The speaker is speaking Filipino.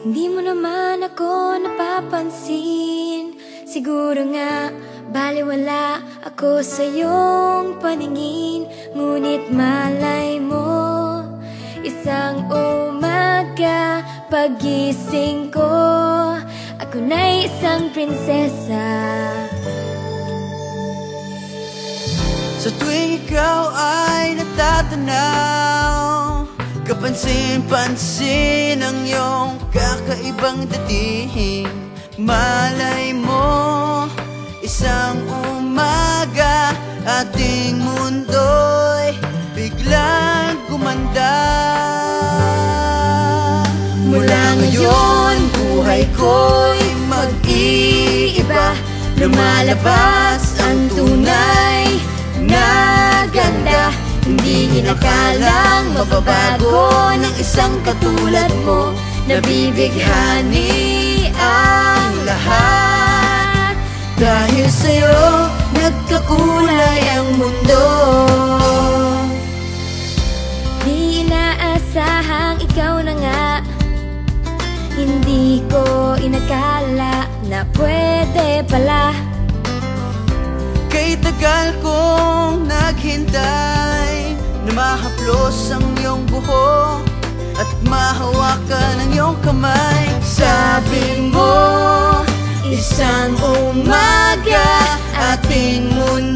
Hindi mo naman ako napapansin. Siguro nga baliwala ako sa iyong paningin. Ngunit malay mo, isang umaga pagising ko, ako na'y isang prinsesa. Sa tuwing ikaw ay natatanaw, kapansin-pansin ang iyong kakaibang dating. Malay mo, isang umaga ating mundo'y biglang gumanda. Mula ngayon, buhay ko'y mag-iiba. Lumalabas ang tunay na ganda. Hindi inakalang mababago ng isang katulad mo. Nabibighani ang lahat. Dahil sa'yo, nagkakulay ang mundo. Di inaasahang ikaw na nga. Hindi ko inakala na pwede pala. Kay tagal kong naghintay na mahaplos ang iyong buhok at mahawakan ang iyong kamay. Sabi mo, isang umaga ating mundo